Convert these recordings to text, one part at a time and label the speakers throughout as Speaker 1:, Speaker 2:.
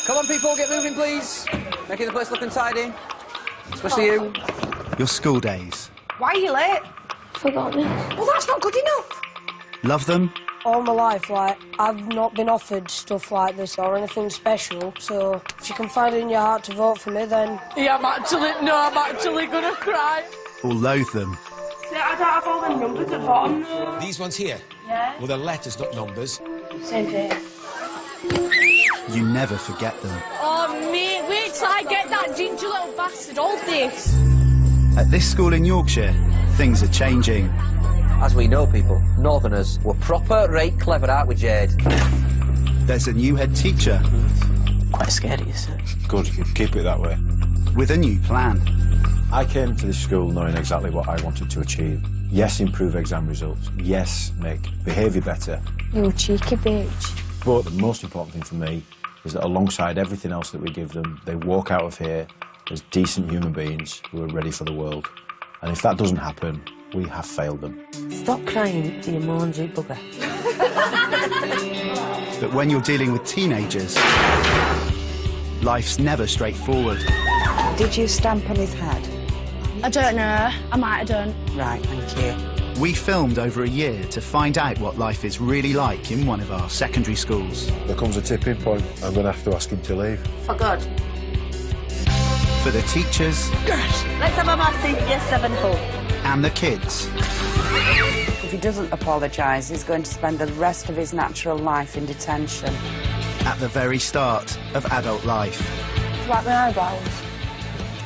Speaker 1: Come on, people, get moving, please. Making the place look untidy. Especially you.
Speaker 2: Your school days.
Speaker 3: Why are you late?
Speaker 4: Forgot me.
Speaker 3: Well, that's not good enough.
Speaker 2: Love them?
Speaker 4: All my life, like, I've not been offered stuff like this or anything special, so if you can find it in your heart to vote for me, then...
Speaker 3: Yeah, I'm actually gonna cry.
Speaker 2: Or loathe them?
Speaker 4: See, I don't have all the numbers at the bottom, though.
Speaker 5: These ones here?
Speaker 4: Yeah.
Speaker 5: Well, they're letters, not numbers.
Speaker 4: Same here.
Speaker 2: You never forget them.
Speaker 3: Oh, mate, wait till I get that ginger little bastard all this.
Speaker 2: At this school in Yorkshire, things are changing.
Speaker 1: As we know, people, Northerners were proper rate clever, aren't we, Jade?
Speaker 2: There's a new head teacher.
Speaker 1: Quite scary, isn't it?
Speaker 6: Good, keep it that way.
Speaker 2: With a new plan.
Speaker 6: I came to this school knowing exactly what I wanted to achieve. Yes, improve exam results. Yes, make behaviour better.
Speaker 4: You cheeky bitch.
Speaker 6: But the most important thing for me is that alongside everything else that we give them, they walk out of here as decent human beings who are ready for the world. And if that doesn't happen, we have failed them.
Speaker 3: Stop crying, you mangy bugger.
Speaker 2: But when you're dealing with teenagers, life's never straightforward.
Speaker 7: Did you stamp on his head?
Speaker 4: I don't know. I might have done.
Speaker 7: Right, thank you.
Speaker 2: We filmed over a year to find out what life is really like in one of our secondary schools.
Speaker 8: There comes a tipping point. I'm going to have to ask him to leave.
Speaker 4: For good.
Speaker 2: For the teachers...
Speaker 7: Yes! Let's have a massive Year 7 hug.
Speaker 2: And the kids.
Speaker 7: If he doesn't apologise, he's going to spend the rest of his natural life in detention.
Speaker 2: At the very start of adult life.
Speaker 4: Like my eyebrows.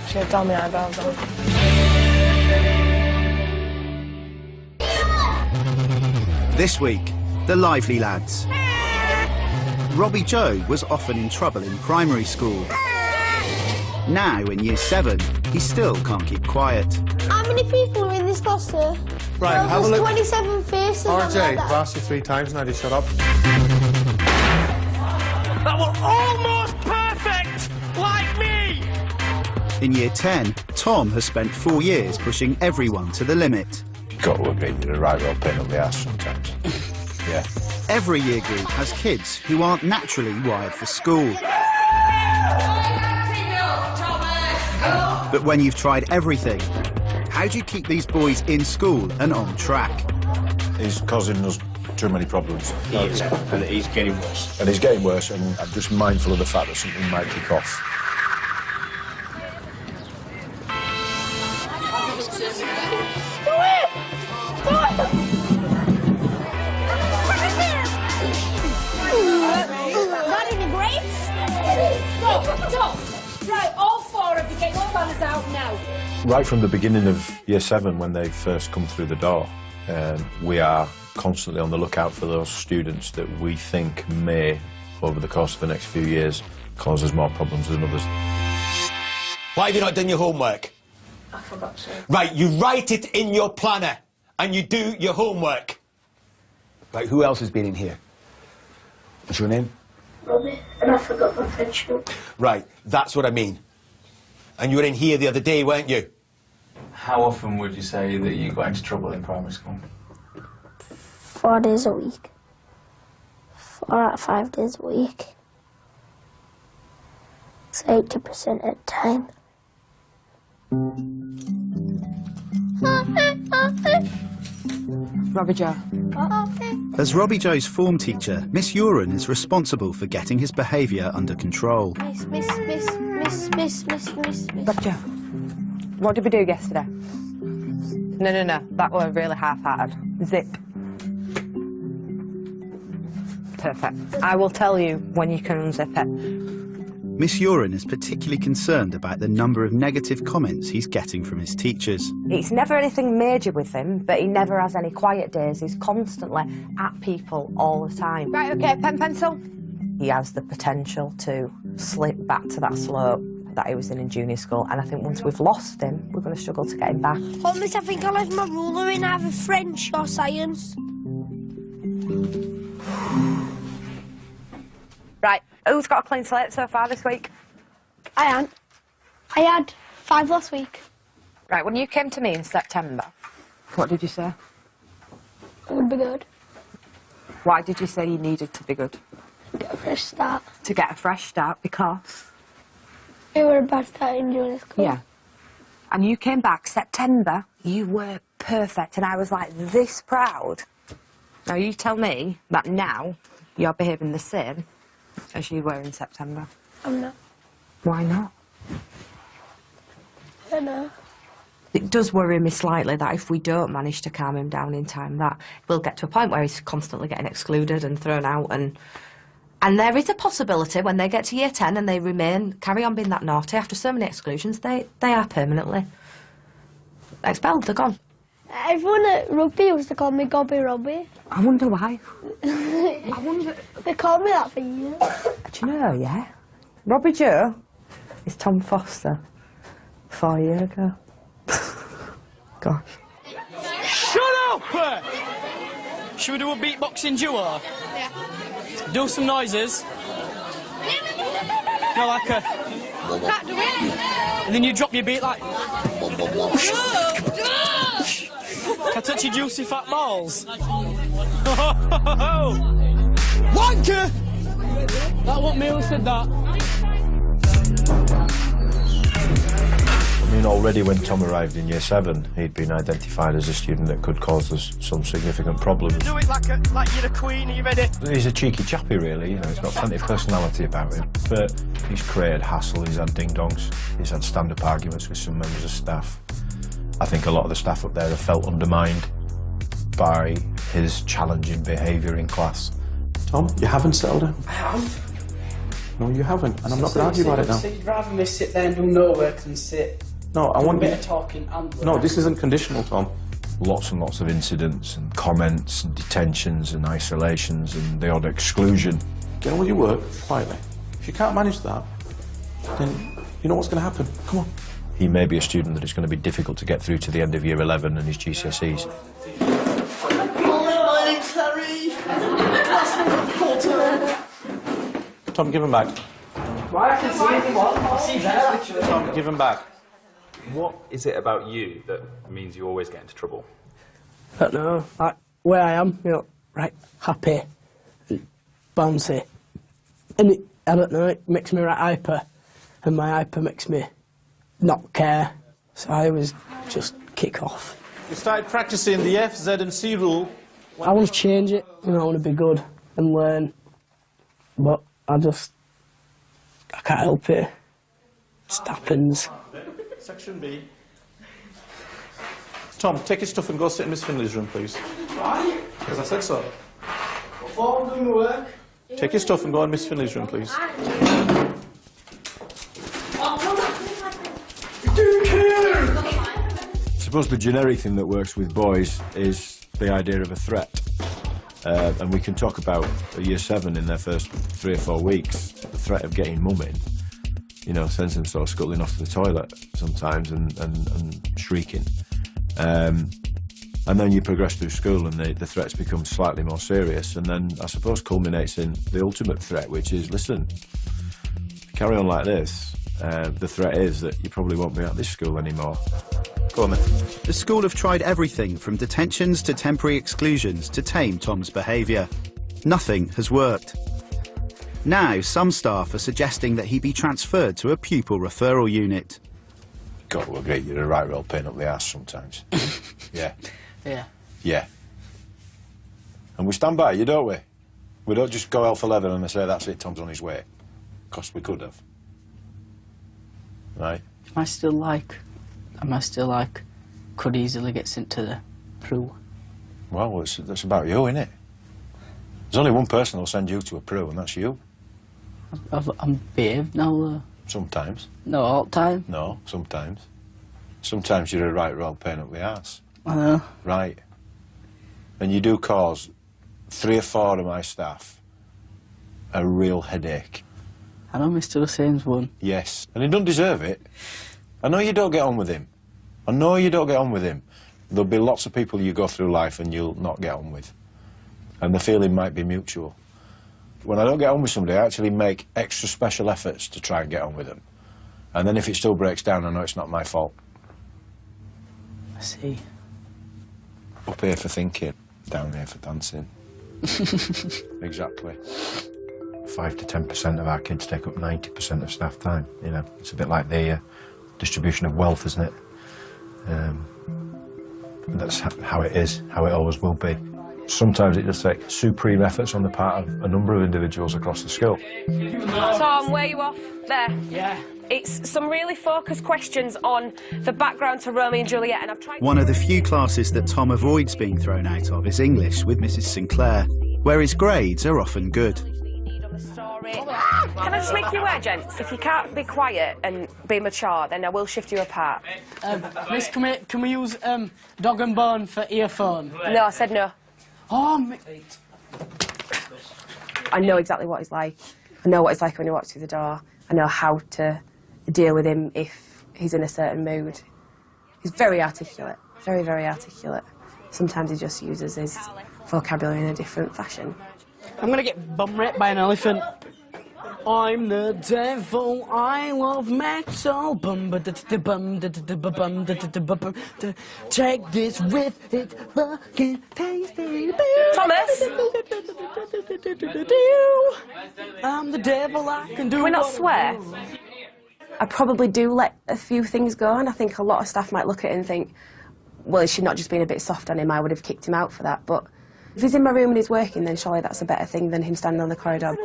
Speaker 4: Should have done my eyebrows on.
Speaker 2: This week, the lively lads. Robbie Joe was often in trouble in primary school. Now, in Year 7, he still can't keep quiet.
Speaker 9: How many people are in this class, sir?
Speaker 8: Right,
Speaker 9: well,
Speaker 8: have a look.
Speaker 9: 27 faces.
Speaker 8: RJ, I've asked you 3 times now to shut up.
Speaker 10: That was almost perfect! Like me!
Speaker 2: In Year 10, Tom has spent 4 years pushing everyone to the limit.
Speaker 6: You've got to admit you're a right old pain up the ass sometimes. Yeah.
Speaker 2: Every year group has kids who aren't naturally wired for school. But when you've tried everything, how do you keep these boys in school and on track?
Speaker 6: He's causing us too many problems.
Speaker 8: He is, and he's getting worse.
Speaker 6: And he's getting worse, and I'm just mindful of the fact that something might kick off.
Speaker 9: Do it! Do it! Not in the grapes?
Speaker 3: Stop, stop! Right, all 4 of you, get your banners out now.
Speaker 6: Right from the beginning of Year 7, when they first come through the door, we are constantly on the lookout for those students that we think may, over the course of the next few years, cause us more problems than others.
Speaker 5: Why have you not done your homework?
Speaker 4: I forgot to.
Speaker 5: Right, you write it in your planner, and you do your homework.
Speaker 1: Right, who else has been in here? What's your name?
Speaker 4: Robbie, and I forgot my friendship.
Speaker 5: Right, that's what I mean. And you were in here the other day, weren't you?
Speaker 11: How often would you say that you got into trouble in primary school?
Speaker 9: 4 days a week. 4 out of 5 days a week. It's 80% at a time.
Speaker 7: Robbie Joe.
Speaker 2: As Robbie Joe's form teacher, Miss Uren is responsible for getting his behaviour under control.
Speaker 9: Miss.
Speaker 3: Robbie Joe, what did we do yesterday? No, that was really half-hearted. Zip. Perfect. I will tell you when you can unzip it.
Speaker 2: Miss Uren is particularly concerned about the number of negative comments he's getting from his teachers.
Speaker 3: It's never anything major with him, but he never has any quiet days. He's constantly at people all the time. Right, OK, pen, pencil. He has the potential to slip back to that slope that he was in junior school, and I think once we've lost him, we're going to struggle to get him back.
Speaker 9: Oh, miss, I think I left my ruler in either French or science.
Speaker 3: Right, who's got a clean slate so far this week?
Speaker 9: I had 5 last week.
Speaker 3: Right, when you came to me in September, what did you say?
Speaker 9: It would be good.
Speaker 3: Why did you say you needed to be good?
Speaker 9: get a fresh start.
Speaker 3: To get a fresh start because?
Speaker 9: It was a bad start in junior school.
Speaker 3: Yeah. And you came back September, you were perfect, and I was like this proud. Now you tell me that now you're behaving the same as you were in September.
Speaker 9: I'm not.
Speaker 3: Why not?
Speaker 9: I don't know.
Speaker 3: It does worry me slightly that if we don't manage to calm him down in time, that we'll get to a point where he's constantly getting excluded and thrown out, and there is a possibility when they get to year 10 and they carry on being that naughty after so many exclusions, they are permanently expelled, they're gone.
Speaker 9: Everyone at rugby used to call me Gobby Robbie.
Speaker 3: I wonder why. I wonder...
Speaker 9: They called me that for years.
Speaker 3: Do you know, yeah? Robbie Joe is Tom Foster 4 years ago. Gosh.
Speaker 10: Shut up! Should we do a beatboxing duo? Yeah. Do some noises. No, like a...
Speaker 12: Can't do it.
Speaker 10: And then you drop your beat like... Can I touch your juicy fat balls? Wanker! That wasn't me who said that.
Speaker 6: I mean, already when Tom arrived in year 7, he'd been identified as a student that could cause us some significant problems.
Speaker 10: Do it like you're a queen, are you ready?
Speaker 6: He's a cheeky chappy, really, you know, he's got plenty of personality about him. But he's created hassle, he's had ding-dongs, he's had stand-up arguments with some members of staff. I think a lot of the staff up there have felt undermined by his challenging behaviour in class.
Speaker 13: Tom, you haven't settled him.
Speaker 14: I have.
Speaker 13: No, you haven't, and I'm not going to argue about it now.
Speaker 14: So you'd rather me sit there and do no work than sit...
Speaker 13: No, I want
Speaker 14: a bit of talking and...
Speaker 13: No, this isn't conditional, Tom.
Speaker 6: Lots and lots of incidents and comments and detentions and isolations and the odd exclusion.
Speaker 13: Get on with your work, quietly. If you can't manage that, then you know what's going to happen. Come on.
Speaker 6: He may be a student that is going to be difficult to get through to the end of year 11 and his GCSEs.
Speaker 13: Tom, give him back.
Speaker 14: Why? I can see anything. I see that.
Speaker 13: Tom, give him back.
Speaker 15: What is it about you that means you always get into trouble?
Speaker 14: I don't know. Like, where I am, you know, right, happy, and bouncy. And it, I don't know, it makes me right hyper. And my hyper makes me not care. So I always just kick off.
Speaker 13: You started practicing the F, Z and C rule.
Speaker 14: I want to change it, you know, I want to be good and learn. But I can't help it. It just happens.
Speaker 13: Section B. Tom, take your stuff and go sit in Miss Finley's room, please.
Speaker 14: Why?
Speaker 13: Because I said so.
Speaker 14: Before I'm doing the work.
Speaker 13: Take your stuff and go in Miss Finley's room, please.
Speaker 6: I suppose the generic thing that works with boys is the idea of a threat. And we can talk about year 7 in their first 3 or 4 weeks, the threat of getting mum in. You know, sends them sort of scuttling off to the toilet sometimes and shrieking. And then you progress through school and the threats become slightly more serious, and then I suppose culminates in the ultimate threat, which is, listen, if you carry on like this, the threat is that you probably won't be at this school anymore. Go on then.
Speaker 2: The school have tried everything from detentions to temporary exclusions to tame Tom's behaviour. Nothing has worked. Now, some staff are suggesting that he be transferred to a pupil referral unit.
Speaker 6: Got to agree, you're a right real pain up the arse sometimes. Yeah.
Speaker 14: Yeah.
Speaker 6: Yeah. And we stand by you, don't we? We don't just go hell for leather and say, that's it, Tom's on his way. Because we could have. Right?
Speaker 16: Am I still like, could easily get sent to the Prue?
Speaker 6: Well, that's about you, isn't it? There's only one person who'll send you to a Prue, and that's you.
Speaker 16: I'm behaved now, though.
Speaker 6: Sometimes.
Speaker 16: No, all the time.
Speaker 6: No, sometimes. Sometimes you're a right real pain up the arse.
Speaker 16: I know.
Speaker 6: Right. And you do cause 3 or 4 of my staff a real headache.
Speaker 16: I know Mr. Hussein's one.
Speaker 6: Yes, and he doesn't deserve it. I know you don't get on with him. I know you don't get on with him. There'll be lots of people you go through life and you'll not get on with. And the feeling might be mutual. When I don't get on with somebody, I actually make extra special efforts to try and get on with them. And then if it still breaks down, I know it's not my fault.
Speaker 16: I see.
Speaker 6: Up here for thinking, down here for dancing. Exactly. 5 to 10% of our kids take up 90% of staff time. You know, it's a bit like the distribution of wealth, isn't it? That's how it is, how it always will be. Sometimes it does take supreme efforts on the part of a number of individuals across the school.
Speaker 12: Tom, where are you off? There.
Speaker 16: Yeah.
Speaker 12: It's some really focused questions on the background to Romeo and Juliet, and I've tried...
Speaker 2: One of the few classes that Tom avoids being thrown out of is English with Mrs. Sinclair, where his grades are often good.
Speaker 12: Can I just make you aware, gents, if you can't be quiet and be mature, then I will shift you apart.
Speaker 16: Miss, can we use dog and bone for earphone?
Speaker 12: No, I said no.
Speaker 16: Oh,
Speaker 12: I know exactly what he's like. I know what he's like when he walks through the door. I know how to deal with him if he's in a certain mood. He's very articulate, very, very articulate. Sometimes he just uses his vocabulary in a different fashion.
Speaker 16: I'm gonna get bum-raped by an elephant. I'm the devil, I love metal. Bum ba da da bum da da ba bum da da ba bum. Take this with it, fucking tasty.
Speaker 12: Thomas!
Speaker 16: I'm the devil, I can do.
Speaker 12: Can we not swear? I probably do let a few things go, and I think a lot of staff might look at it and think, well, is she not just being a bit soft on him? I would have kicked him out for that. But if he's in my room and he's working, then surely that's a better thing than him standing on the corridor.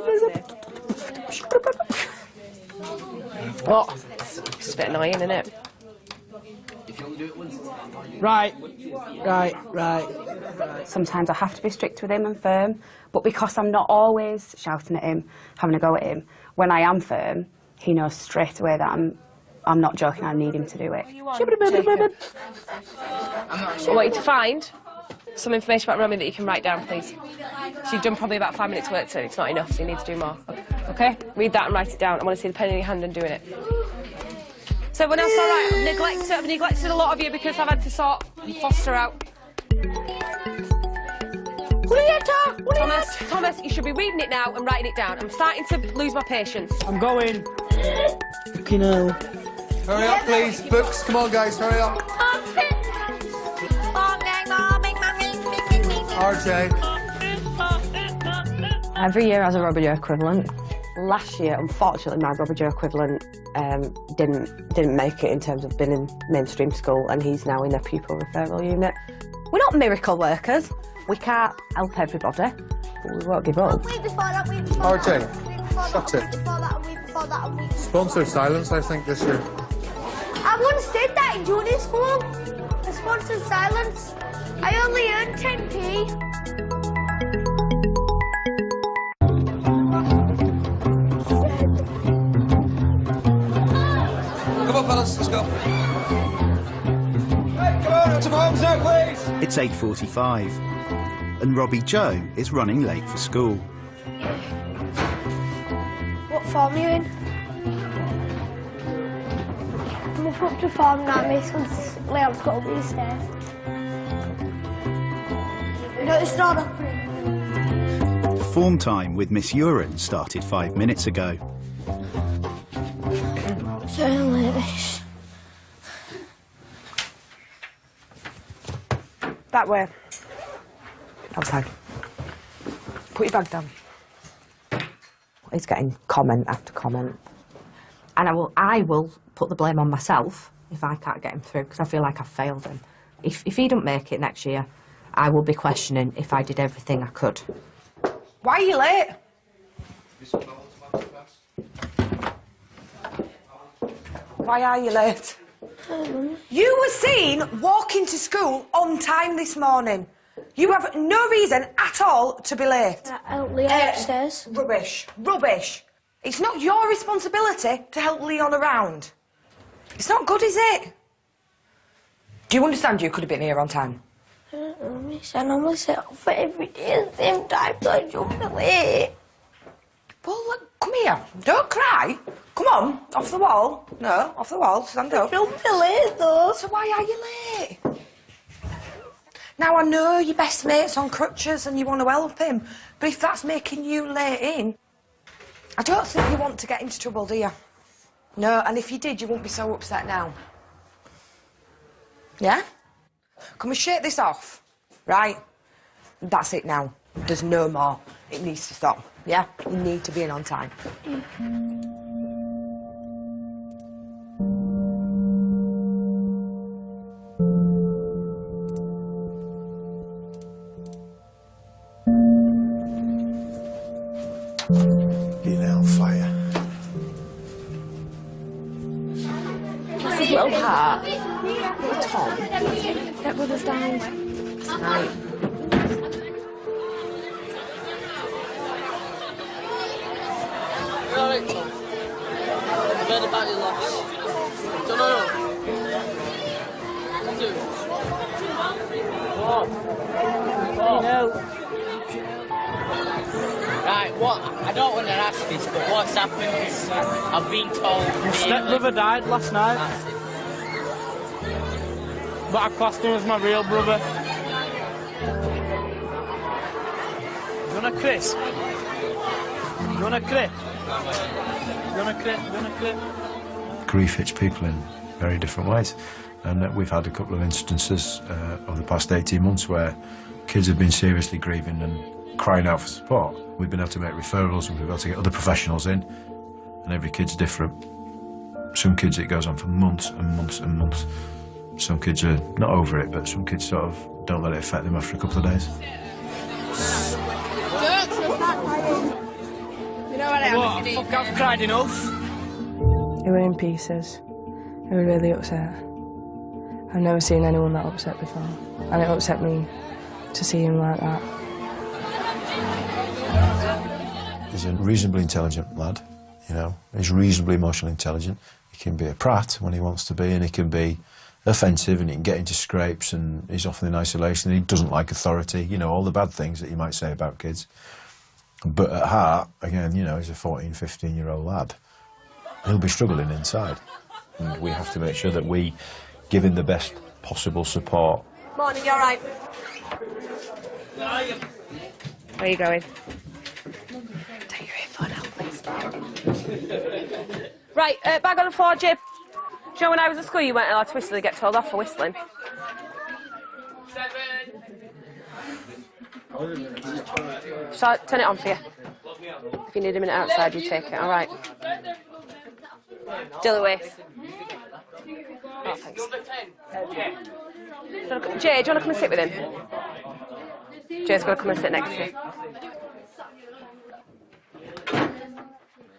Speaker 12: What? It's a bit annoying, isn't it?
Speaker 16: Right.
Speaker 3: Sometimes I have to be strict with him and firm, but because I'm not always shouting at him, having a go at him, when I am firm, he knows straight away that I'm not joking, I need him to do it.
Speaker 12: I want you to find some information about Romeo that you can write down, please. So you've done probably about 5 minutes work, so it's not enough, so you need to do more. Okay? Read that and write it down. I want to see the pen in your hand and doing it. So everyone else all right? I've neglected a lot of you because I've had to sort Foster out. Thomas, you should be reading it now and writing it down. I'm starting to lose my patience.
Speaker 16: I'm going. Fucking hell.
Speaker 8: Hurry up, please. Books. Come on, guys. Hurry up. RJ.
Speaker 3: Every year has a Robert Joe equivalent. Last year, unfortunately, my Robert Joe equivalent didn't make it in terms of being in mainstream school, and he's now in a pupil referral unit. We're not miracle workers. We can't help everybody, but we won't give up.
Speaker 8: RJ, shut it. Sponsored silence, I think, this year.
Speaker 9: I once did that in junior school. The sponsored silence. I only earned 10p.
Speaker 1: Come on, fellas, let's go. Hey, come on, to homes now, please.
Speaker 2: It's 8:45, and Robbie Joe is running late for school.
Speaker 9: What form are you in? I'm up to form now, my son's Leon's got up these stairs. No, it's not up.
Speaker 2: Form time with Miss Uren started 5 minutes ago.
Speaker 9: So late.
Speaker 3: That way. Outside. Put your bag down. He's getting comment after comment. And I will put the blame on myself if I can't get him through, because I feel like I've failed him. If he don't make it next year, I will be questioning if I did everything I could.
Speaker 12: Why are you late?
Speaker 17: Why are you late? You were seen walking to school on time this morning. You have no reason at all to be late.
Speaker 9: Help Leon upstairs.
Speaker 17: Rubbish. Rubbish. It's not your responsibility to help Leon around. It's not good, is it? Do you understand you could have been here on time?
Speaker 9: I don't know, miss. I normally set up for every day at the same time, so I don't be late.
Speaker 17: Well, look, come here. Don't cry. Come on, off the wall. No, off the wall. Stand up.
Speaker 9: I don't be late, though.
Speaker 17: So why are you late? Now, I know your best mate's on crutches and you want to help him, but if that's making you late in, I don't think you want to get into trouble, do you? No, and if you did, you wouldn't be so upset now. Yeah? Can we shake this off? Right? That's it now. There's no more. It needs to stop, yeah? You need to be in on time.
Speaker 6: Getting on fire.
Speaker 12: This is little heart. Tom. Stepbrother's died. Right.
Speaker 10: You're alright, Tom. I've heard about your loss. Don't know. Do.
Speaker 16: No.
Speaker 10: Right, what? I don't want to ask this, but what's happened is I've been told...
Speaker 16: Your stepbrother died last night. But I classed him as my real brother. You want a crisp? You want a crisp? You want a crisp? You want a crisp?
Speaker 6: Grief hits people in very different ways. And we've had a couple of instances over the past 18 months where kids have been seriously grieving and crying out for support. We've been able to make referrals and we've been able to get other professionals in, and every kid's different. Some kids it goes on for months and months and months. Some kids are not over it, but some kids sort of don't let it affect them after a couple of days.
Speaker 10: You know what I am?
Speaker 16: What? Fuck, I've cried enough.
Speaker 18: He were in pieces. He was really upset. I've never seen anyone that upset before, and it upset me to see him like that.
Speaker 6: He's a reasonably intelligent lad, you know. He's reasonably emotionally intelligent. He can be a prat when he wants to be, and he can be offensive, and he can get into scrapes, and he's often in isolation, and he doesn't like authority, you know, all the bad things that you might say about kids. But at heart, again, you know, he's a 14, 15-year-old lad. He'll be struggling inside. And we have to make sure that we give him the best possible support.
Speaker 17: Morning, you all right?
Speaker 12: Where are you going? Take your earphone out, please. Right, bag on the floor, Jib. Do you know when I was at school you weren't allowed to whistle, you get told off for whistling? So, turn it on for you. If you need a minute outside, you take it, all right? Dilly Waste. Oh, thanks. Jay, do you want to come and sit with him? Jay's going to come and sit next to you.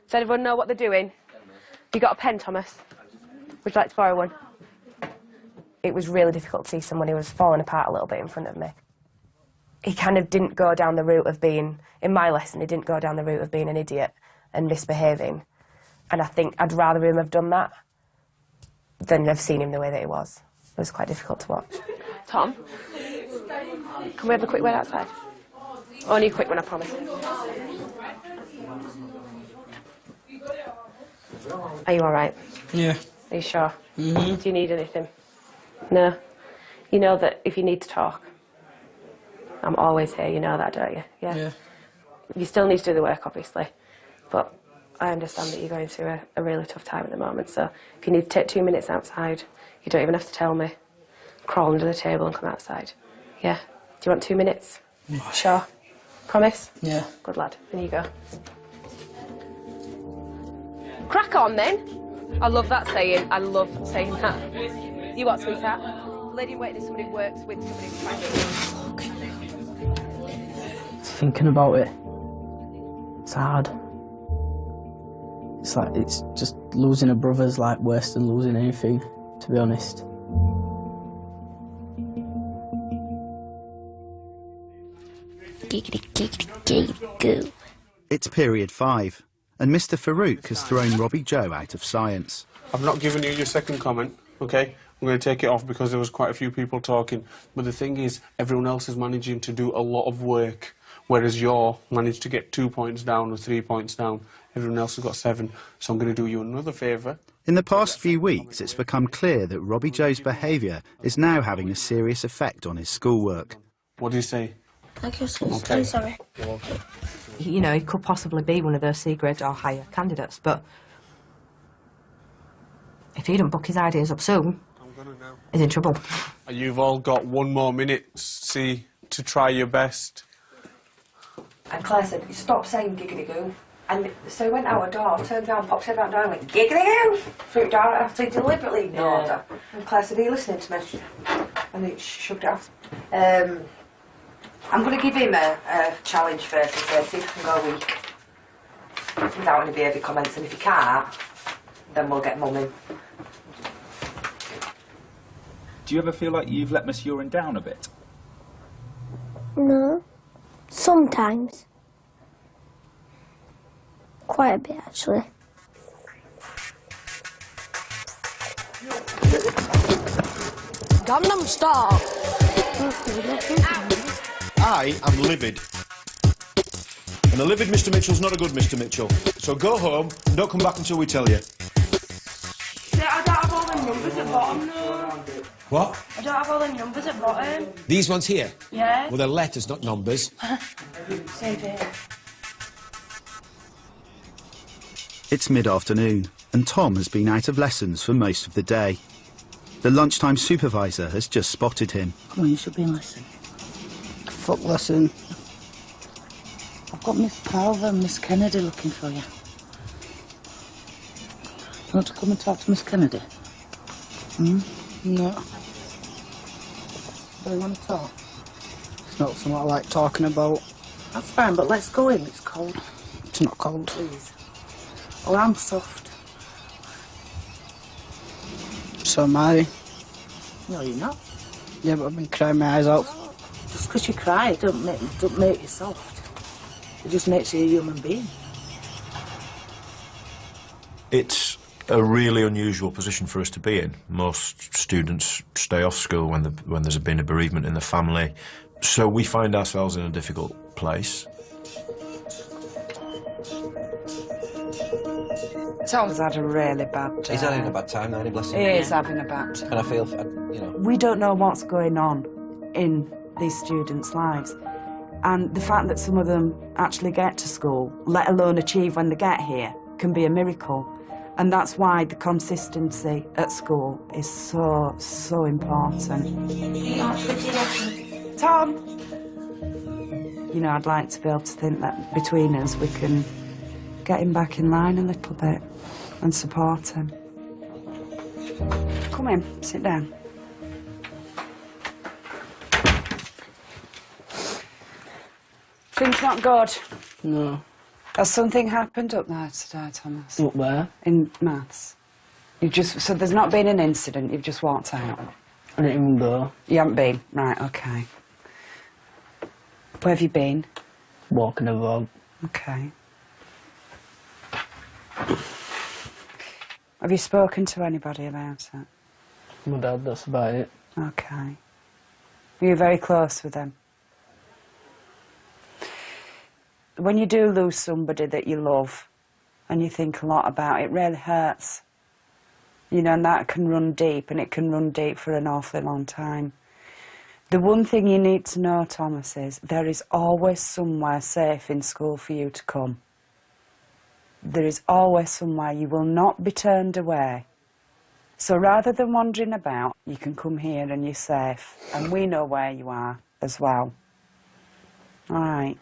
Speaker 12: Does everyone know what they're doing? You got a pen, Thomas? Would you like to borrow one? It was really difficult to see someone who was falling apart a little bit in front of me. He kind of didn't go down the route of being, in my lesson, he didn't go down the route of being an idiot and misbehaving. And I think I'd rather him have done that than have seen him the way that he was. It was quite difficult to watch. Tom, can we have a quick word outside? Only a quick one, I promise. Are you all right?
Speaker 16: Yeah.
Speaker 12: Are you sure?
Speaker 16: Mm-hmm.
Speaker 12: Do you need anything? No? You know that if you need to talk, I'm always here, you know that, don't you?
Speaker 16: Yeah.
Speaker 12: You still need to do the work, obviously, but I understand that you're going through a really tough time at the moment, so if you need to take 2 minutes outside, you don't even have to tell me. Crawl under the table and come outside. Yeah? Do you want 2 minutes? Sure? Promise?
Speaker 16: Yeah.
Speaker 12: Good lad. In you go. Crack on, then. I love that saying. I love saying that. You what, sweetheart? Lady in waiting is somebody who works with somebody who's trying to...
Speaker 14: Thinking about it, it's hard. It's like, it's just losing a brother's like worse than losing anything, to be honest.
Speaker 2: It's period 5, and Mr. Farouk has thrown Robbie Joe out of science.
Speaker 13: I've not given you your second comment, OK? I'm going to take it off because there was quite a few people talking. But the thing is, everyone else is managing to do a lot of work, whereas you're managed to get 2 points down or 3 points down. Everyone else has got 7, so I'm going to do you another favour.
Speaker 2: In the past few weeks, it's become clear that Robbie Joe's behaviour is now having a serious effect on his schoolwork.
Speaker 13: What do you say?
Speaker 9: Thank you, sis.
Speaker 13: Okay.
Speaker 9: I'm sorry.
Speaker 3: You know, he could possibly be one of those C-grade or higher candidates, but if he doesn't book his ideas up soon, he's in trouble.
Speaker 13: You've all got 1 more minute, see, to try your best.
Speaker 3: And Claire said, stop saying giggity-goo. And so he went out a door, turned around, popped his head out the door and went, giggity-goo! Threw it down after he deliberately ignored her. And Claire said, are you listening to me? And he shoved it off. I'm going to give him a challenge first and say, see if he can go a week without any behaviour comments, and if he can't, then we'll get mum in.
Speaker 19: Do you ever feel like you've let Miss Urin down a bit?
Speaker 9: No. Sometimes. Quite a bit, actually.
Speaker 4: Gangnam Style.
Speaker 5: I am livid. And a livid Mr. Mitchell's not a good Mr. Mitchell. So go home and don't come back until we tell you.
Speaker 4: I don't have all them numbers at bottom, though.
Speaker 5: What?
Speaker 4: I don't have all them numbers at bottom.
Speaker 5: These ones here?
Speaker 4: Yeah.
Speaker 5: Well, they're letters, not numbers.
Speaker 4: Save it.
Speaker 2: It's mid-afternoon, and Tom has been out of lessons for most of the day. The lunchtime supervisor has just spotted him.
Speaker 20: Come on, you should be in lesson.
Speaker 14: Fuck lesson.
Speaker 20: I've got Miss Calver and Miss Kennedy looking for you. You want to come and talk to Miss Kennedy?
Speaker 14: No.
Speaker 20: Do you want to talk?
Speaker 14: It's not something I like talking about.
Speaker 20: That's fine, but let's go in. It's cold.
Speaker 14: It's not cold.
Speaker 20: Please. Oh, I'm soft.
Speaker 14: So am I.
Speaker 20: No, you're not.
Speaker 14: Yeah, but I've been crying my eyes out.
Speaker 20: Just because you cry, it don't make you soft. It just makes you a human being.
Speaker 6: It's a really unusual position for us to be in. Most students stay off school when there's been a bereavement in the family, so we find ourselves in a difficult place.
Speaker 7: Tom's had a really bad day.
Speaker 1: He's having a bad time, now, bless him.
Speaker 7: He is having a bad time.
Speaker 1: And I feel, you know...
Speaker 7: We don't know what's going on in these students' lives. And the fact that some of them actually get to school, let alone achieve when they get here, can be a miracle. And that's why the consistency at school is so, so important. Tom! You know, I'd like to be able to think that between us we can get him back in line a little bit and support him. Come in, sit down. Things not good?
Speaker 14: No.
Speaker 7: Has something happened up there today, Thomas?
Speaker 14: Up there?
Speaker 7: In maths? So there's not been an incident, you've just walked out?
Speaker 14: I didn't even go.
Speaker 7: You haven't been? Right, OK. Where have you been?
Speaker 14: Walking a dog.
Speaker 7: OK. Have you spoken to anybody about it?
Speaker 14: My dad, that's about it.
Speaker 7: OK. Are you very close with him? When you do lose somebody that you love and you think a lot about, it really hurts. You know, and that can run deep, and it can run deep for an awfully long time. The one thing you need to know, Thomas, is there is always somewhere safe in school for you to come. There is always somewhere. You will not be turned away. So rather than wandering about, you can come here and you're safe. And we know where you are as well. All right.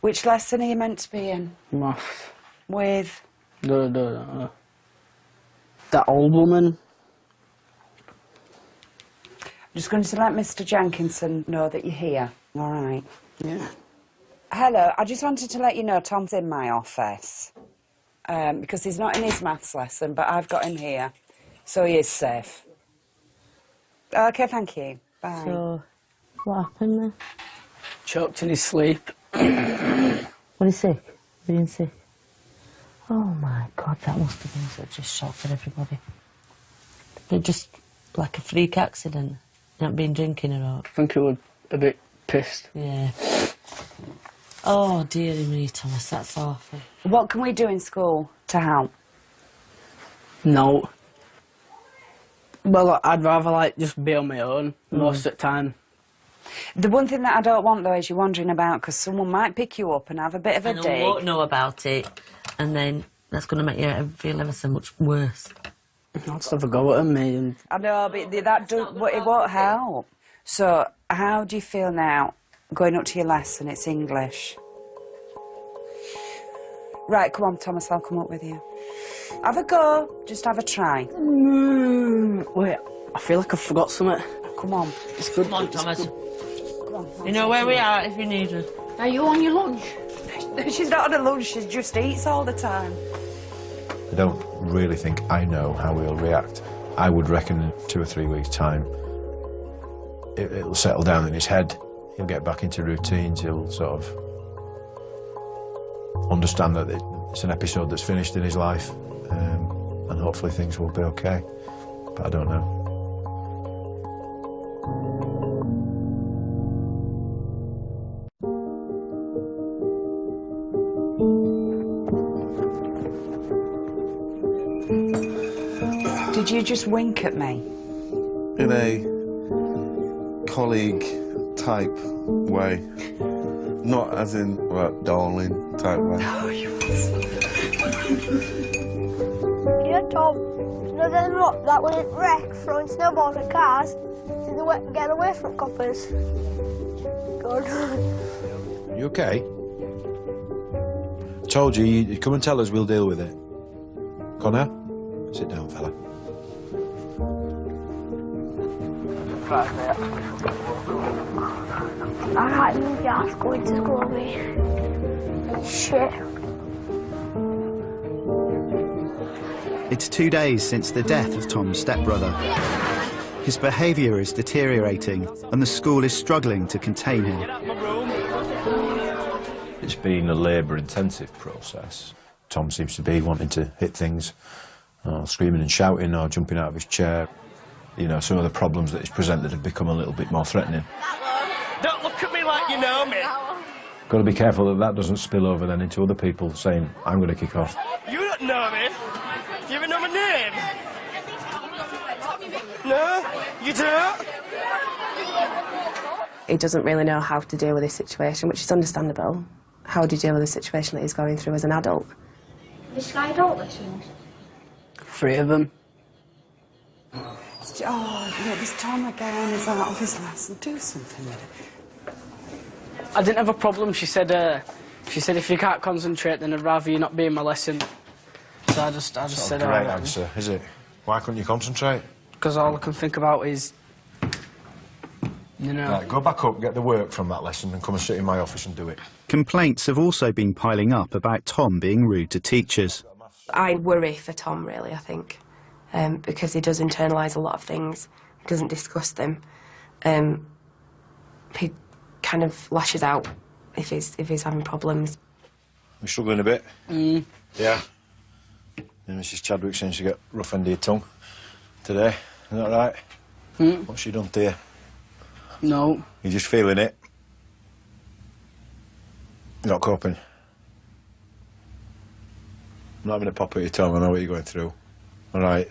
Speaker 7: Which lesson are you meant to be in?
Speaker 14: Maths.
Speaker 7: With?
Speaker 14: That old woman.
Speaker 7: I'm just going to let Mr. Jenkinson know that you're here. All right.
Speaker 14: Yeah.
Speaker 7: Hello, I just wanted to let you know Tom's in my office. Because he's not in his maths lesson, but I've got him here. So he is safe. OK, thank you. Bye.
Speaker 18: So, what happened then?
Speaker 14: Choked in his sleep.
Speaker 18: Was he sick? Being sick? Oh my God, that must have been such a shock for everybody. But just like a freak accident, not been drinking at all.
Speaker 14: I think he was a bit pissed.
Speaker 18: Yeah. Oh dearie me, Thomas, that's awful.
Speaker 7: What can we do in school to help?
Speaker 14: No. Well, I'd rather like just be on my own most of the time.
Speaker 7: The one thing that I don't want, though, is you wandering about because someone might pick you up and have a bit of a dig.
Speaker 18: I won't know about it, and then that's going to make you feel ever so much worse.
Speaker 14: I'll just have a go at me.
Speaker 7: I know, but it won't help. So, how do you feel now going up to your lesson? It's English. Right, come on, Thomas, I'll come up with you. Have a go, just have a try.
Speaker 16: Wait, I feel like I forgot something.
Speaker 7: Come on.
Speaker 16: It's good.
Speaker 18: Come on,
Speaker 16: it's
Speaker 18: Thomas.
Speaker 16: good.
Speaker 7: Come on,
Speaker 18: You know where we are if you need us.
Speaker 9: Are you on your lunch?
Speaker 7: She's not on a lunch, she just eats all the time.
Speaker 6: I don't really think I know how he'll react. I would reckon in 2 or 3 weeks' time, it'll settle down in his head. He'll get back into routines. He'll sort of understand that it's an episode that's finished in his life, and hopefully things will be okay. But I don't know.
Speaker 7: Did you just wink at me?
Speaker 21: In a colleague-type way. Not as in, like, darling type way.
Speaker 9: Yeah, Tom. No, there's not that when it wrecked throwing snowballs at cars. To get away from coppers. Good.
Speaker 6: You okay? I told you, you come and tell us, we'll deal with it. Connor, sit down, fella.
Speaker 9: Right there. I can't even just going to school with me. Shit.
Speaker 2: It's 2 days since the death of Tom's stepbrother. His behaviour is deteriorating and the school is struggling to contain him.
Speaker 6: It's been a labour-intensive process. Tom seems to be wanting to hit things, screaming and shouting or jumping out of his chair. You know, some of the problems that he's presented have become a little bit more threatening.
Speaker 10: Don't look at me like you know me.
Speaker 6: Got to be careful that that doesn't spill over then into other people saying, I'm going to kick off.
Speaker 10: You don't know me. Do you even know my name? No, you don't.
Speaker 12: He doesn't really know how to deal with this situation, which is understandable. How do you deal with the situation that he's going through as an adult?
Speaker 9: This guy don't listen.
Speaker 16: 3 of them.
Speaker 7: Oh, look, there's Tom again. He's out of his lesson. Do something with it.
Speaker 16: I didn't have a problem. She said if you can't concentrate, then I'd rather you not be in my lesson. So I just said,
Speaker 6: Great answer, is it? Why couldn't you concentrate?
Speaker 16: Because all I can think about is, you know.
Speaker 6: Right, go back up, get the work from that lesson and come and sit in my office and do it.
Speaker 2: Complaints have also been piling up about Tom being rude to teachers.
Speaker 12: I worry for Tom, really, I think, because he does internalise a lot of things. He doesn't discuss them. He kind of lashes out if he's having problems.
Speaker 6: You're struggling a bit?
Speaker 16: Mm.
Speaker 6: Yeah. And Mrs. Chadwick seems to get rough end of your tongue today. Is that right?
Speaker 16: Mm.
Speaker 6: What's she done to you?
Speaker 16: No.
Speaker 6: You're just feeling it? You're not coping? I'm not having a pop at your tongue, I know what you're going through. All right?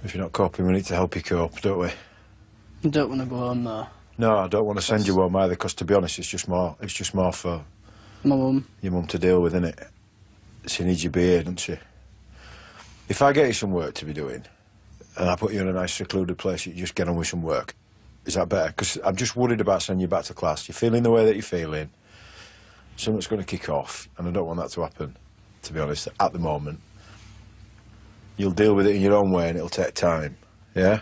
Speaker 6: If you're not coping, we need to help you cope, don't we?
Speaker 16: I don't want to go home, though.
Speaker 6: No, I don't want to send you home either, because to be honest, it's just more for
Speaker 16: my mum.
Speaker 6: Your mum to deal with, innit? She needs you to be here, doesn't she? If I get you some work to be doing, and I put you in a nice secluded place, you just get on with some work. Is that better? Because I'm just worried about sending you back to class. You're feeling the way that you're feeling. Something's going to kick off, and I don't want that to happen, to be honest, at the moment. You'll deal with it in your own way, and it'll take time, yeah?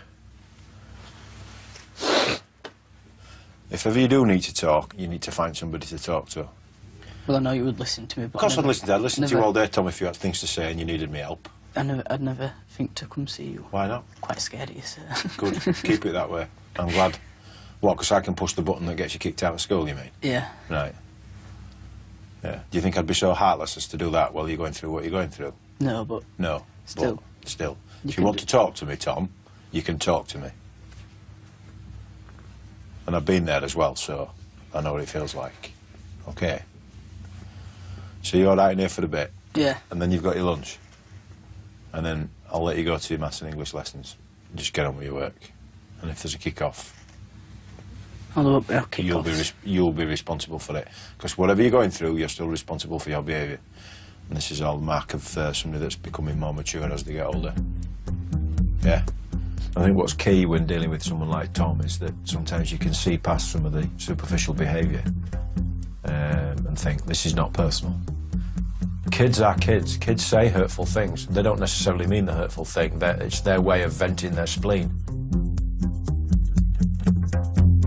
Speaker 6: If ever you do need to talk, you need to find somebody to talk to.
Speaker 16: Well, I know you would listen to me, but
Speaker 6: Of course I'd listen to you. I'd listen to you
Speaker 16: never-
Speaker 6: all day, Tom, if you had things to say and you needed me help.
Speaker 16: I'd never think to come see you.
Speaker 6: Why not?
Speaker 16: Quite scared of you, sir.
Speaker 6: Good. Keep it that way. I'm glad. What, because I can push the button that gets you kicked out of school, you mean?
Speaker 16: Yeah.
Speaker 6: Right. Yeah. Do you think I'd be so heartless as to do that while you're going through what you're going through?
Speaker 16: No, but...
Speaker 6: No.
Speaker 16: Still.
Speaker 6: But still.
Speaker 16: You
Speaker 6: If you
Speaker 16: can
Speaker 6: want to talk to me, Tom, you can talk to me. And I've been there as well, so I know what it feels like. OK? So you're all right in here for a bit?
Speaker 16: Yeah.
Speaker 6: And then you've got your lunch? And then I'll let you go to your maths and English lessons. Just get on with your work. And if there's a kick-off,
Speaker 16: I'll
Speaker 6: you'll be responsible for it. Because whatever you're going through, you're still responsible for your behaviour. And this is all the mark of somebody that's becoming more mature as they get older. Yeah? I think what's key when dealing with someone like Tom is that sometimes you can see past some of the superficial behaviour. And and think, this is not personal. Kids are kids. Kids say hurtful things. They don't necessarily mean the hurtful thing. It's their way of venting their spleen.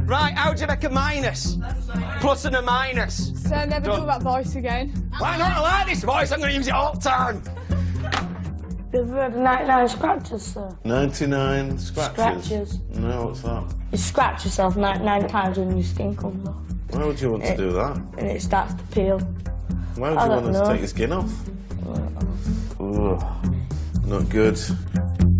Speaker 10: Right, how do you make a minus? Plus and a minus.
Speaker 8: So never do that voice again.
Speaker 10: Why not? I like this voice. I'm going to use it all the time.
Speaker 9: You've heard 99 scratches, sir.
Speaker 21: 99 scratches?
Speaker 9: Scratches.
Speaker 21: No, what's that?
Speaker 9: You scratch yourself 99 times when your skin comes off.
Speaker 21: Why would you want to do that?
Speaker 9: And it starts to peel.
Speaker 21: Why would you want to take your skin off? Ugh, not good.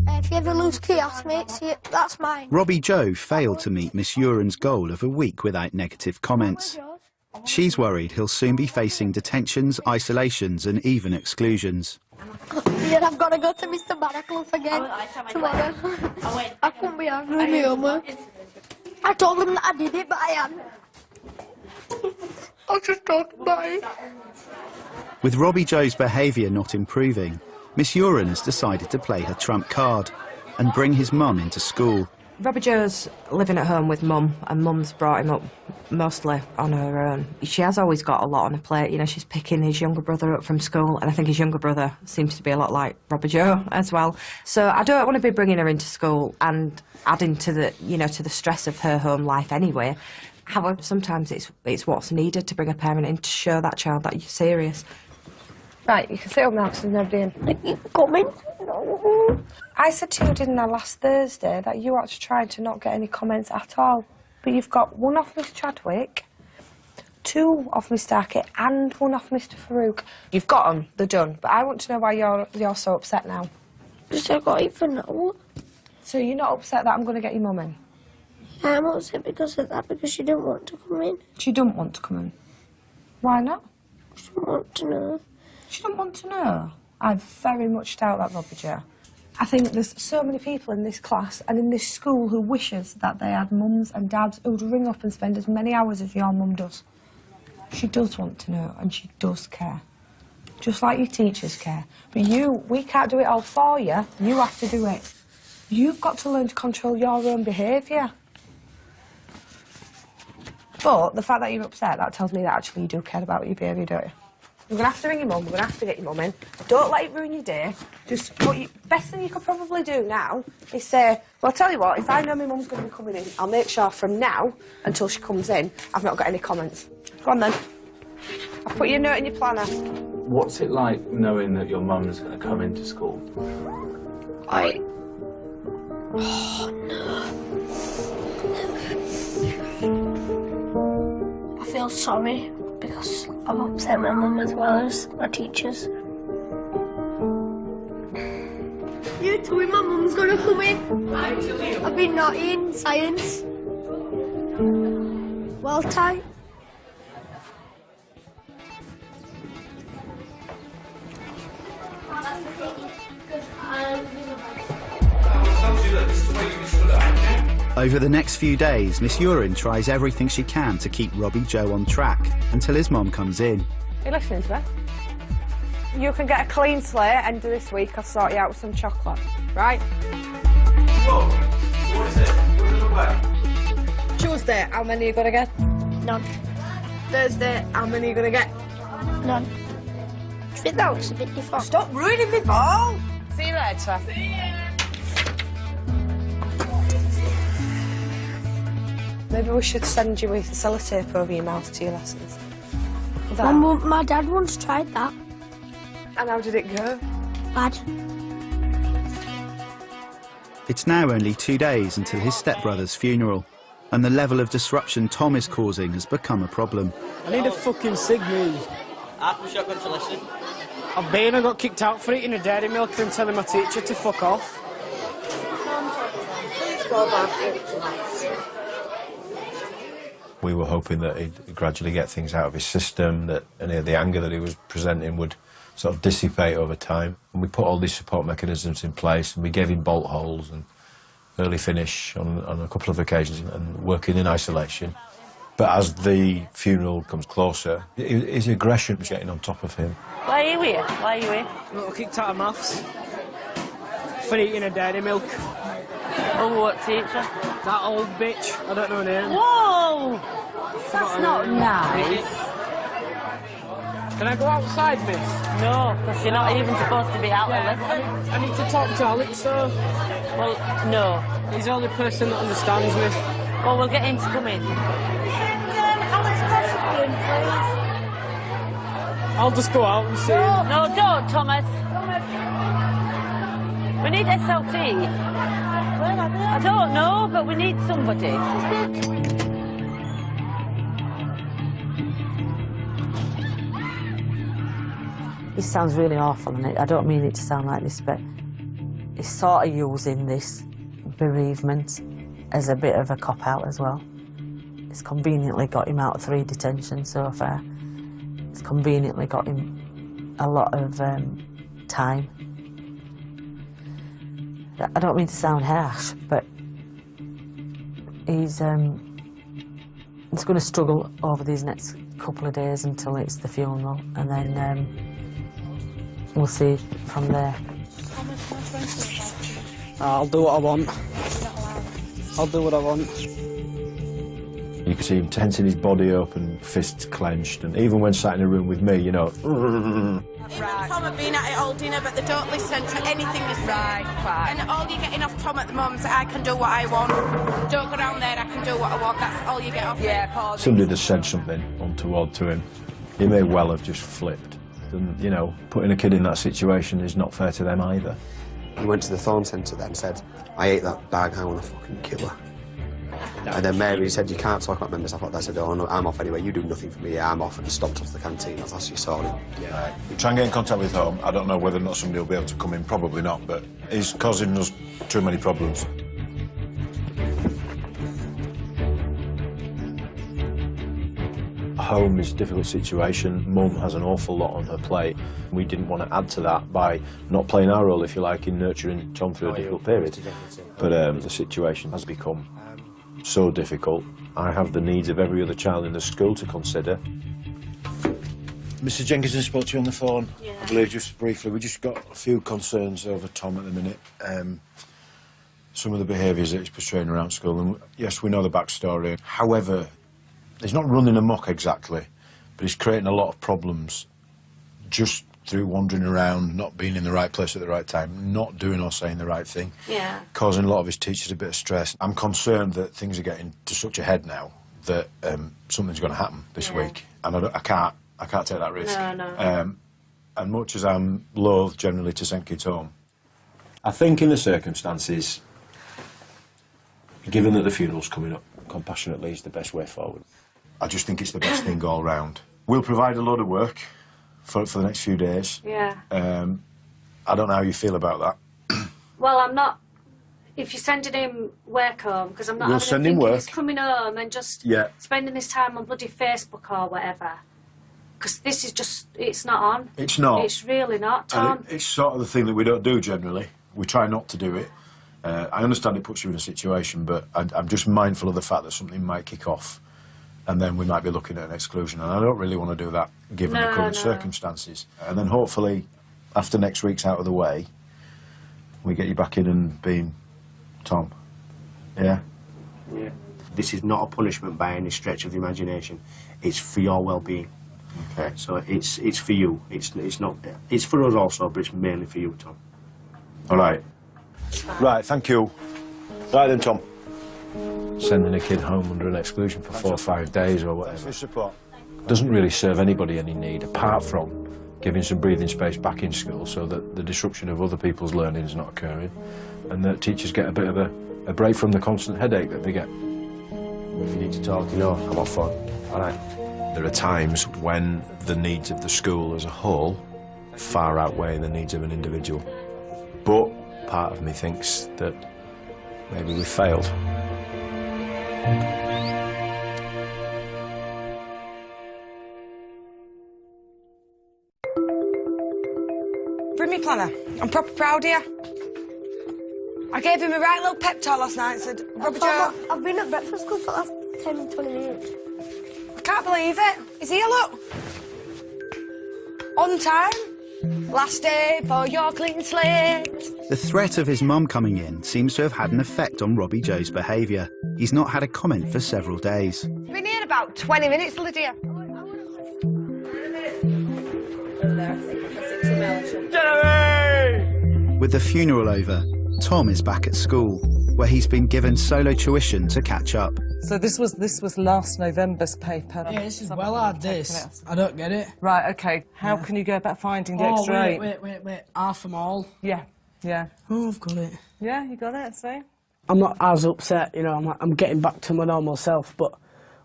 Speaker 9: If you ever lose chaos, mate, see it, that's mine.
Speaker 2: Robbie Joe failed to meet Miss Uren's goal of a week without negative comments. She's worried he'll soon be facing detentions, isolations and even exclusions.
Speaker 9: Yeah, I've got to go to Mr. Baraclough again tomorrow. I couldn't be having my homework. I told him that I did it, but I hadn't. I was just talking about it.
Speaker 2: With Robbie Joe's behaviour not improving, Miss Uren has decided to play her trump card and bring his mum into school.
Speaker 3: Robbie Joe's living at home with Mum, and Mum's brought him up mostly on her own. She has always got a lot on her plate. You know, she's picking his younger brother up from school, and I think his younger brother seems to be a lot like Robbie Joe as well. So I don't want to be bringing her into school and adding to the, you know, to the stress of her home life anyway. However, sometimes it's what's needed to bring a parent in to show that child that you're serious.
Speaker 12: Right, you can sit up now because there's nobody in.
Speaker 9: You coming? No.
Speaker 12: I said to you, didn't I, last Thursday, that you ought to try to not get any comments at all. But you've got one off Miss Chadwick, two off Miss Starkey, and one off Mr. Farouk. You've got them, they're done. But I want to know why you're so upset now.
Speaker 9: Just I got it for now.
Speaker 12: So you're not upset that I'm going to get your mum in?
Speaker 9: I'm upset because of that, because she didn't want to come in.
Speaker 12: She didn't want to come in? Why not?
Speaker 9: She didn't want to know.
Speaker 12: She didn't want to know? I very much doubt that, Robbie Joe. I think there's so many people in this class and in this school who wishes that they had mums and dads who'd ring up and spend as many hours as your mum does. She does want to know, and she does care. Just like your teachers care. But we can't do it all for you. You have to do it. You've got to learn to control your own behaviour. But the fact that you're upset, that tells me that actually you do care about your behaviour, don't you? We're going to have to ring your mum, we're going to have to get your mum in. Don't let it ruin your day. Just, best thing you could probably do now is say, well, I'll tell you what, if I know my mum's going to be coming in, I'll make sure from now until she comes in, I've not got any comments. Go on then. I'll put your note in your planner.
Speaker 15: What's it like knowing that your mum's going to come into school?
Speaker 9: Oh, no. I feel sorry because I've upset my mum as well as my teachers. You tell me my mum's gonna come in. I've been naughty in science. Well, tight.
Speaker 2: Over the next few days, Miss Uren tries everything she can to keep Robbie Joe on track until his mum comes in.
Speaker 12: Are you listening to me? You can get a clean slate end of this week. I'll sort you out with some chocolate, right?
Speaker 15: Whoa, what is it? What does it look like?
Speaker 12: Tuesday, how many are you going to get?
Speaker 9: None.
Speaker 12: Thursday, how many are you going to get?
Speaker 9: None. Do you think that looks a bit different?
Speaker 12: Stop ruining me ball! See you later. See you. Maybe we should send you with sellotape over your mouth to your lessons.
Speaker 9: My dad once tried that.
Speaker 12: And how did it go?
Speaker 9: Bad.
Speaker 2: It's now only 2 days until his stepbrother's funeral, and the level of disruption Tom is causing has become a problem.
Speaker 16: I need a fucking cig move.
Speaker 10: I wish I went to listen.
Speaker 16: I've been and got kicked out for eating a dairy milk and telling my teacher to fuck off.
Speaker 12: Please go back.
Speaker 6: We were hoping that he'd gradually get things out of his system, that any of the anger that he was presenting would sort of dissipate over time. And we put all these support mechanisms in place, and we gave him bolt holes and early finish on a couple of occasions, and working in isolation. But as the funeral comes closer, his aggression was getting on top of him.
Speaker 17: Why are you here? Why are you here?
Speaker 16: I got kicked out of maths for eating a dairy milk.
Speaker 17: Oh, what teacher?
Speaker 16: That old bitch. I don't know her name.
Speaker 17: Whoa! That's not nice.
Speaker 16: Can I go outside, miss?
Speaker 18: No, because you're not even supposed to be out of lesson.
Speaker 16: I need to talk to Alex, though.
Speaker 18: Well, no.
Speaker 16: He's the only person that understands me.
Speaker 18: Well, we'll get him to come in.
Speaker 16: I'll just go out and see him.
Speaker 18: No, don't, Thomas. We need SLT. I don't know, but we need somebody. It sounds really awful, and I don't mean it to sound like this, but he's sort of using this bereavement as a bit of a cop-out as well. It's conveniently got him out of 3 detentions so far. It's conveniently got him a lot of time. I don't mean to sound harsh, but he's going to struggle over these next couple of days until it's the funeral, and then we'll see from there.
Speaker 16: I'll do what I want. I'll do what I want.
Speaker 6: You can see him tensing his body up and fists clenched, and even when sat in a room with me, you know.
Speaker 11: Right. Tom have been at it all dinner, but they don't listen to anything you say. Right, fine. And all you're getting off Tom at the moment is that I can do what I want. Don't go down there, I can do what I want. That's all you get off. Yeah, pause.
Speaker 6: Somebody has said something untoward to him. He may well have just flipped. And, you know, putting a kid in that situation is not fair to them either.
Speaker 22: He went to the Thorn Centre then and said, I ate that bag, I want to fucking kill her. And then Mary said, you can't talk about members. I thought, I said, oh, no, I'm off anyway, you do nothing for me, yeah, I'm off, and stomped off the canteen. That's how she saw him.
Speaker 6: Yeah. Right. We try and get in contact with home. I don't know whether or not somebody will be able to come in, probably not, but he's causing us too many problems. Home is a difficult situation. Mum has an awful lot on her plate. We didn't want to add to that by not playing our role, if you like, in nurturing Tom through a difficult period. But the situation has become so difficult. I have the needs of every other child in the school to consider. Mr. Jenkinson spoke to you on the phone, yeah. I believe, just briefly. We just got a few concerns over Tom at the minute. Some of the behaviours that he's portraying around school, and yes, we know the backstory. However, he's not running amok exactly, but he's creating a lot of problems just through wandering around, not being in the right place at the right time, not doing or saying the right thing, causing a lot of his teachers a bit of stress. I'm concerned that things are getting to such a head now that something's going to happen this week, and I can't take that risk. No. And much as I'm loath generally to send kids home, I think in the circumstances, given that the funeral's coming up, compassionately is the best way forward. I just think it's the best thing all round. We'll provide a load of work for the next few days.
Speaker 23: Yeah.
Speaker 6: I don't know how you feel about that.
Speaker 23: Well, I'm not. If you're sending him work home, because I'm not.
Speaker 6: We'll send him work.
Speaker 23: He's coming home and just spending his time on bloody Facebook or whatever. Because this is just—it's not on.
Speaker 6: It's not.
Speaker 23: It's really not, Tom.
Speaker 6: It's sort of the thing that we don't do generally. We try not to do it. I understand it puts you in a situation, but I'm just mindful of the fact that something might kick off, and then we might be looking at an exclusion, and I don't really want to do that given the current circumstances. And then hopefully, after next week's out of the way, we get you back in and being Tom. Yeah?
Speaker 24: Yeah. This is not a punishment by any stretch of the imagination. It's for your well-being.
Speaker 6: Okay.
Speaker 24: So it's for you. It's not. It's for us also, but it's mainly for you, Tom.
Speaker 6: All right. Right, thank you. Right then, Tom. Sending a kid home under an exclusion for 4 or 5 days or whatever doesn't really serve anybody any need, apart from giving some breathing space back in school so that the disruption of other people's learning is not occurring, and that teachers get a bit of a break from the constant headache that they get.
Speaker 24: If you need to talk, you know, I'm up for it. All right.
Speaker 6: There are times when the needs of the school as a whole far outweigh the needs of an individual. But part of me thinks that maybe we failed.
Speaker 17: Bring me planner. I'm proper proud of you. I gave him a right little pep talk last night and said, Robbie Joe...
Speaker 9: I've been at breakfast club for the last 10, 20 minutes.
Speaker 17: I can't believe it. He's here, look. On time. Last day for your clean slate.
Speaker 2: The threat of his mum coming in seems to have had an effect on Robbie Joe's behaviour. He's not had a comment for several days.
Speaker 17: Been here about 20 minutes, Lydia.
Speaker 2: With the funeral over, Tom is back at school, where he's been given solo tuition to catch up.
Speaker 4: So this was last November's paper.
Speaker 14: Yeah, this is well hard, this. I don't get it.
Speaker 4: Right, OK. How can you go about finding the extra 8?
Speaker 14: Wait. Half them all.
Speaker 4: Yeah.
Speaker 14: Oh, I've got it.
Speaker 4: Yeah, you got it, see?
Speaker 14: I'm not as upset, you know, I'm getting back to my normal self, but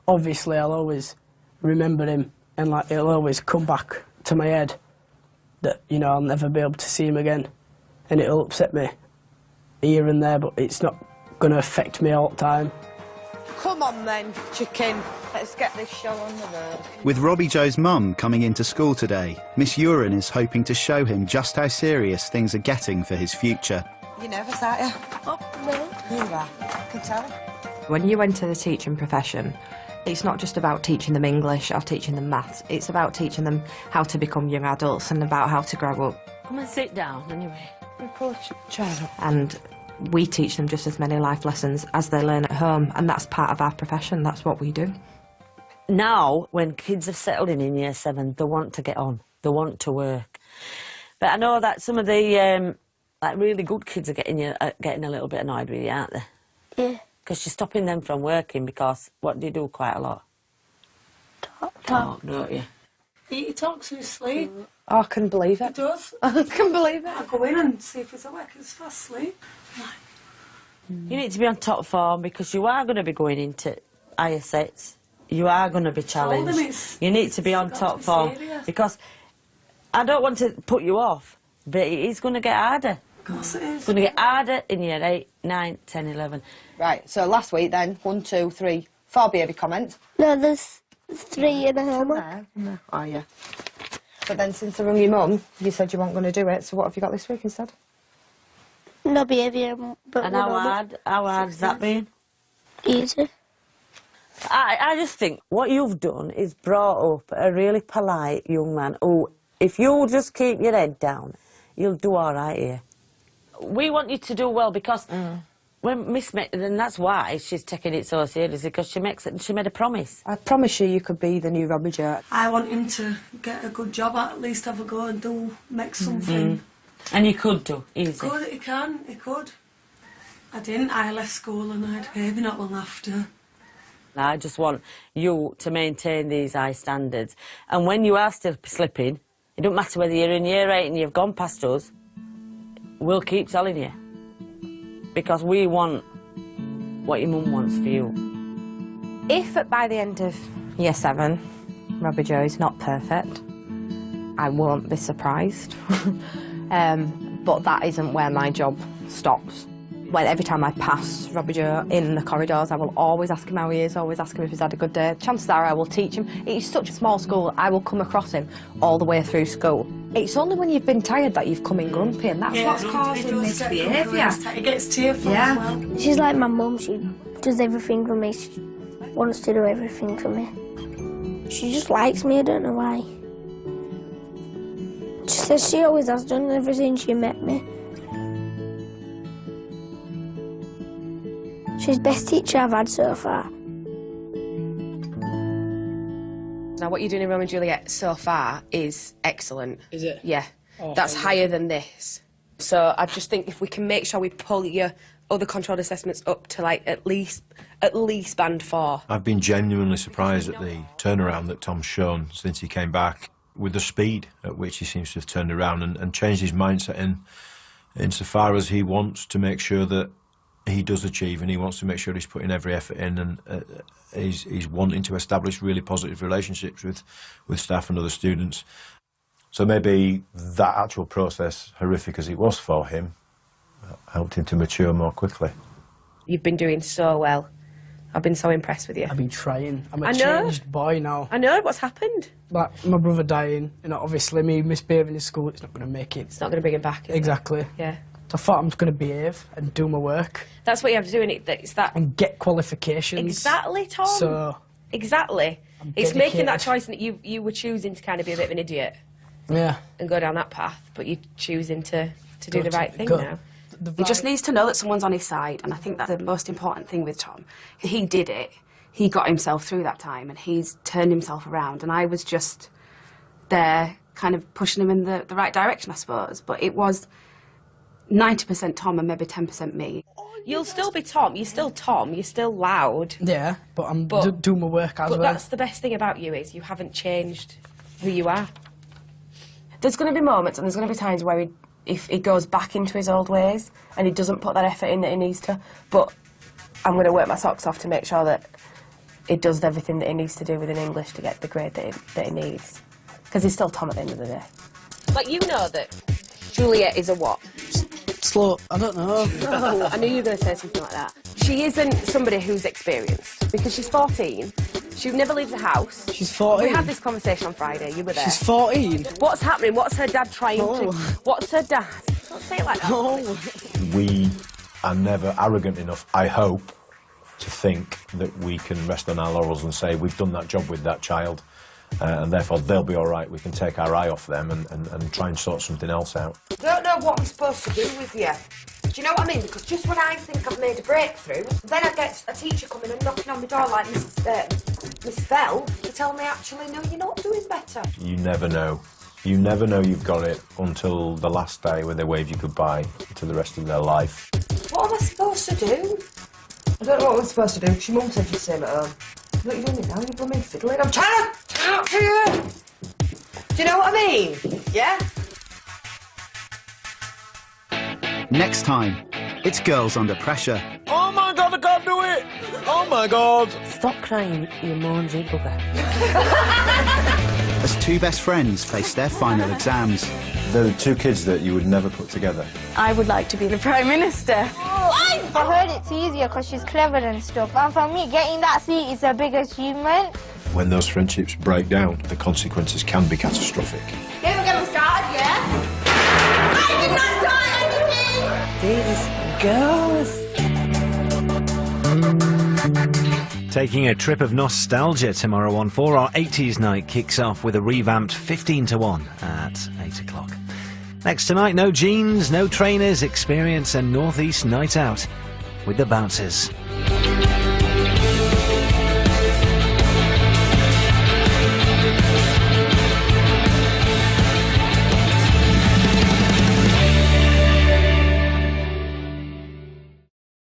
Speaker 14: obviously I'll always remember him, and like it'll always come back to my head that, you know, I'll never be able to see him again, and it'll upset me here and there, but it's not going to affect me all the time.
Speaker 17: Come on then, chicken. Let's get this show on the road.
Speaker 2: With Robbie Joe's mum coming into school today, Miss Uren is hoping to show him just how serious things are getting for his future.
Speaker 17: You're nervous, aren't you? Oh, no. You are. I can tell.
Speaker 3: When you enter the teaching profession, it's not just about teaching them English or teaching them maths. It's about teaching them how to become young adults and about how to grow up.
Speaker 18: Come and sit down, anyway.
Speaker 3: And we teach them just as many life lessons as they learn at home, and that's part of our profession. That's what we do.
Speaker 18: Now, when kids have settled in Year 7, they want to get on. They want to work. But I know that some of the like really good kids are getting a little bit annoyed with you, aren't they?
Speaker 9: Yeah.
Speaker 18: Because you're stopping them from working because what do you do quite a lot? Talk, don't you?
Speaker 23: He talks in his sleep.
Speaker 3: Oh, I can believe it.
Speaker 23: He does.
Speaker 3: I can believe it.
Speaker 23: I go in and see if he's awake. He's fast asleep.
Speaker 18: You need to be on top form because you are going to be going into higher sets. You are going to be challenged. You need to be on top form because I don't want to put you off, but it is going to get harder.
Speaker 23: Of course it is.
Speaker 18: It's going to get harder in Year 8, 9, 10, 11.
Speaker 3: Right, so last week then, 1, 2, 3, 4 behaviour comments.
Speaker 9: No, there's 3 in the homework.
Speaker 3: No. Oh, yeah. But then since I rung your mum, you said you weren't going to do it, so what have you got this week instead?
Speaker 9: No behaviour, but...
Speaker 18: And how hard's that been?
Speaker 9: Easy.
Speaker 18: I just think what you've done is brought up a really polite young man who, if you just keep your head down, you'll do all right here. We want you to do well because when Miss met, and that's why she's taking it so seriously, because she made a promise.
Speaker 3: I promise you could be the new Robbie Joe.
Speaker 23: I want him to get a good job, at least have a go and make something.
Speaker 18: And you could do, easy.
Speaker 23: He could. I didn't. I left school and I had a baby not long after.
Speaker 18: I just want you to maintain these high standards. And when you are still slipping, it don't matter whether you're in Year 8 and you've gone past us, we'll keep telling you. Because we want what your mum wants for you.
Speaker 3: If by the end of Year 7, Robbie Joe is not perfect, I won't be surprised. But that isn't where my job stops. Well, every time I pass Robbie Joe in the corridors, I will always ask him how he is, always ask him if he's had a good day. Chances are I will teach him. It's such a small school, I will come across him all the way through school. It's only when you've been tired that you've come in grumpy, and that's what's causing this behaviour.
Speaker 23: He gets tearful as well.
Speaker 9: She's like my mum. She does everything for me. She wants to do everything for me. She just likes me. I don't know why. She says she always has done ever since she met me. She's the best teacher I've had so far.
Speaker 12: Now, what you're doing in Romeo and Juliet so far is excellent.
Speaker 14: Is it?
Speaker 12: Yeah.
Speaker 14: Oh,
Speaker 12: That's higher than this. So I just think if we can make sure we pull your other controlled assessments up to, like, at least band 4.
Speaker 6: I've been genuinely surprised at the turnaround that Tom's shown since he came back, with the speed at which he seems to have turned around and changed his mindset insofar as he wants to make sure that he does achieve, and he wants to make sure he's putting every effort in, and he's wanting to establish really positive relationships with staff and other students. So maybe that actual process, horrific as it was for him, helped him to mature more quickly.
Speaker 12: You've been doing so well. I've been so impressed with you.
Speaker 14: I've been trying. I'm a changed boy now.
Speaker 12: I know. What's happened?
Speaker 14: Like, my brother dying, you know, obviously me misbehaving in school, it's not going to make it.
Speaker 12: It's not going to bring him back, is
Speaker 14: Exactly.
Speaker 12: it? Yeah.
Speaker 14: So I thought I'm just going to behave and do my work.
Speaker 12: That's what you have to do, and it's that...
Speaker 14: And get qualifications.
Speaker 12: Exactly, Tom.
Speaker 14: So...
Speaker 12: Exactly.
Speaker 14: I'm
Speaker 12: it's
Speaker 14: dedicated.
Speaker 12: making that choice that you were choosing to kind of be a bit of an idiot.
Speaker 14: Yeah.
Speaker 12: And go down that path, but you're choosing to do the right thing now.
Speaker 5: He just needs to know that someone's on his side, and I think that's the most important thing with Tom. He did it. He got himself through that time, and he's turned himself around, and I was just there kind of pushing him in the right direction, I suppose. But it was 90% Tom and maybe 10% me.
Speaker 12: You'll still be Tom. You're still Tom. You're still loud.
Speaker 14: Yeah, but I'm doing my work as well.
Speaker 12: But that's the best thing about you is you haven't changed who you are. There's going to be moments and there's going to be times where if he goes back into his old ways and he doesn't put that effort in that he needs to, but I'm going to work my socks off to make sure that he does everything that he needs to do within English to get the grade that he needs. Because he's still Tom at the end of the day. Like, you know that Juliet is a what?
Speaker 14: Slow, I don't know.
Speaker 12: Oh, I knew you were going to say something like that. She isn't somebody who's experienced, because she's 14. She never leaves the house.
Speaker 14: She's 14?
Speaker 12: We had this conversation on Friday, you were there.
Speaker 14: She's 14?
Speaker 12: What's happening? What's her dad trying to... What's her dad? Don't say it like that.
Speaker 6: We are never arrogant enough, I hope, to think that we can rest on our laurels and say we've done that job with that child and therefore they'll be all right. We can take our eye off them and try and sort something else out.
Speaker 17: I don't know what I'm supposed to do with you. Do you know what I mean? Because just when I think I've made a breakthrough, then I get a teacher coming and knocking on my door like Miss Bell to tell me, actually, no, you're not doing better.
Speaker 6: You never know. You never know you've got it until the last day when they wave you goodbye to the rest of their life.
Speaker 17: What am I supposed to do? I don't know what I'm supposed to do. Your mum said you'd stay at home. What are you doing now? You're blooming fiddling. I'm trying to talk to you! Do you know what I mean? Yeah?
Speaker 2: Next time, it's Girls Under Pressure.
Speaker 15: Oh my God, I can't do it! Oh my God!
Speaker 18: Stop crying, you mangy bugger.
Speaker 2: As two best friends face their final exams.
Speaker 6: They're the two kids that you would never put together.
Speaker 11: I would like to be the Prime Minister.
Speaker 9: I heard it's easier because she's clever and stuff, and for me, getting that seat is a big achievement.
Speaker 6: When those friendships break down, the consequences can be catastrophic.
Speaker 9: You ever get me started, yeah?
Speaker 1: These girls. Taking a trip of nostalgia tomorrow on 4, our 80s night kicks off with a revamped 15-to-1 at 8 o'clock. Next tonight, no jeans, no trainers, experience a North East night out with the Bouncers.